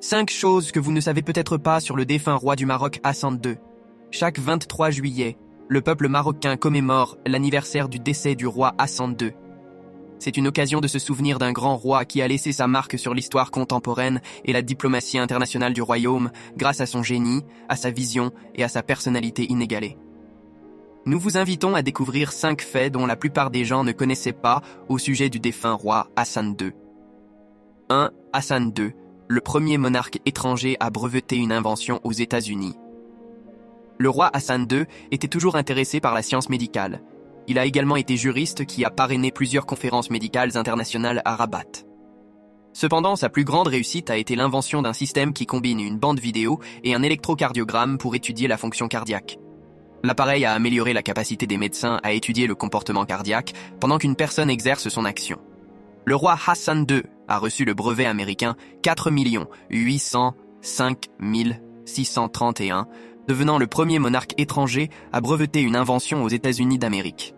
5 choses que vous ne savez peut-être pas sur le défunt roi du Maroc Hassan II. Chaque 23 juillet, le peuple marocain commémore l'anniversaire du décès du roi Hassan II. C'est une occasion de se souvenir d'un grand roi qui a laissé sa marque sur l'histoire contemporaine et la diplomatie internationale du royaume grâce à son génie, à sa vision et à sa personnalité inégalée. Nous vous invitons à découvrir 5 faits dont la plupart des gens ne connaissaient pas au sujet du défunt roi Hassan II. 1. Hassan II, le premier monarque étranger à breveter une invention aux États-Unis. Le roi Hassan II était toujours intéressé par la science médicale. Il a également été juriste qui a parrainé plusieurs conférences médicales internationales à Rabat. Cependant, sa plus grande réussite a été l'invention d'un système qui combine une bande vidéo et un électrocardiogramme pour étudier la fonction cardiaque. L'appareil a amélioré la capacité des médecins à étudier le comportement cardiaque pendant qu'une personne exerce son action. Le roi Hassan II a reçu le brevet américain 4 805 631, devenant le premier monarque étranger à breveter une invention aux États-Unis d'Amérique.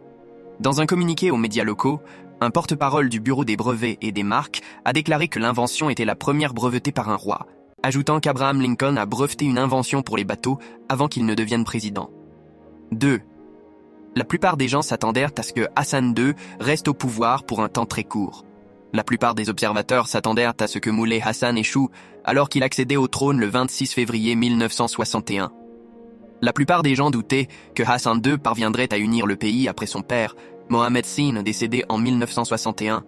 Dans un communiqué aux médias locaux, un porte-parole du Bureau des brevets et des marques a déclaré que l'invention était la première brevetée par un roi, ajoutant qu'Abraham Lincoln a breveté une invention pour les bateaux avant qu'il ne devienne président. 2. La plupart des gens s'attendèrent à ce que Hassan II reste au pouvoir pour un temps très court. La plupart des observateurs s'attendèrent à ce que Moulay Hassan échoue alors qu'il accédait au trône le 26 février 1961. La plupart des gens doutaient que Hassan II parviendrait à unir le pays après son père, Mohammed Sin, décédé en 1961.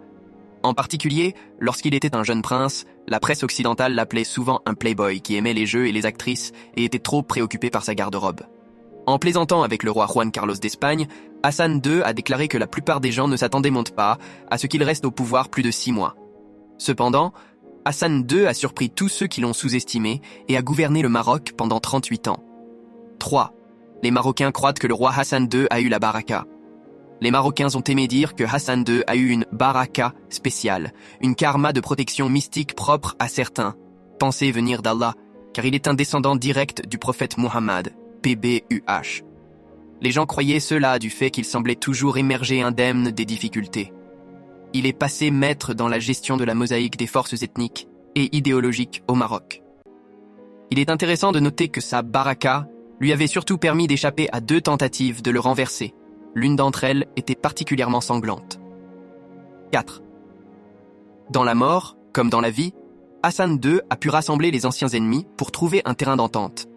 En particulier, lorsqu'il était un jeune prince, la presse occidentale l'appelait souvent un playboy qui aimait les jeux et les actrices et était trop préoccupé par sa garde-robe. En plaisantant avec le roi Juan Carlos d'Espagne, Hassan II a déclaré que la plupart des gens ne s'attendaient pas à ce qu'il reste au pouvoir plus de 6 mois. Cependant, Hassan II a surpris tous ceux qui l'ont sous-estimé et a gouverné le Maroc pendant 38 ans. 3. Les Marocains croient que le roi Hassan II a eu la baraka. Les Marocains ont aimé dire que Hassan II a eu une baraka spéciale, une karma de protection mystique propre à certains, pensés venir d'Allah, car il est un descendant direct du prophète Muhammad, PBUH. Les gens croyaient cela du fait qu'il semblait toujours émerger indemne des difficultés. Il est passé maître dans la gestion de la mosaïque des forces ethniques et idéologiques au Maroc. Il est intéressant de noter que sa baraka lui avait surtout permis d'échapper à 2 tentatives de le renverser. L'une d'entre elles était particulièrement sanglante. 4. Dans la mort, comme dans la vie, Hassan II a pu rassembler les anciens ennemis pour trouver un terrain d'entente.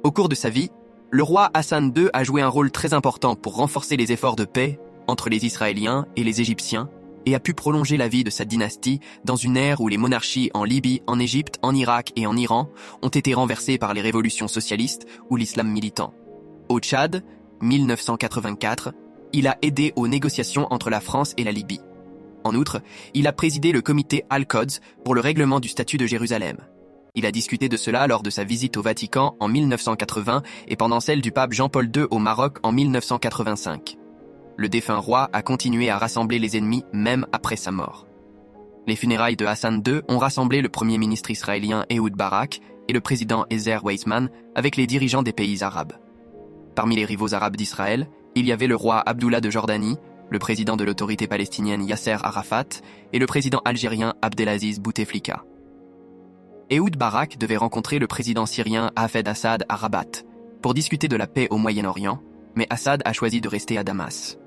Au cours de sa vie, le roi Hassan II a joué un rôle très important pour renforcer les efforts de paix entre les Israéliens et les Égyptiens et a pu prolonger la vie de sa dynastie dans une ère où les monarchies en Libye, en Égypte, en Irak et en Iran ont été renversées par les révolutions socialistes ou l'islam militant. Au Tchad, 1984, il a aidé aux négociations entre la France et la Libye. En outre, il a présidé le comité Al-Quds pour le règlement du statut de Jérusalem. Il a discuté de cela lors de sa visite au Vatican en 1980 et pendant celle du pape Jean-Paul II au Maroc en 1985. Le défunt roi a continué à rassembler les ennemis même après sa mort. Les funérailles de Hassan II ont rassemblé le premier ministre israélien Ehud Barak et le président Ezer Weizmann avec les dirigeants des pays arabes. Parmi les rivaux arabes d'Israël, il y avait le roi Abdullah de Jordanie, le président de l'autorité palestinienne Yasser Arafat et le président algérien Abdelaziz Bouteflika. Ehud Barak devait rencontrer le président syrien Hafez Assad à Rabat pour discuter de la paix au Moyen-Orient, mais Assad a choisi de rester à Damas.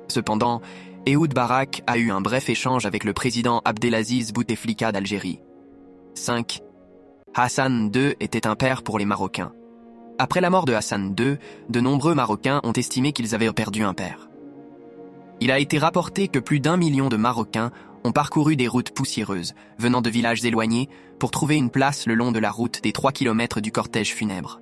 Cependant, Ehud Barak a eu un bref échange avec le président Abdelaziz Bouteflika d'Algérie. 5. Hassan II était un père pour les Marocains. Après la mort de Hassan II, de nombreux Marocains ont estimé qu'ils avaient perdu un père. Il a été rapporté que plus d'1 million de Marocains ont parcouru des routes poussiéreuses, venant de villages éloignés, pour trouver une place le long de la route des 3 kilomètres du cortège funèbre.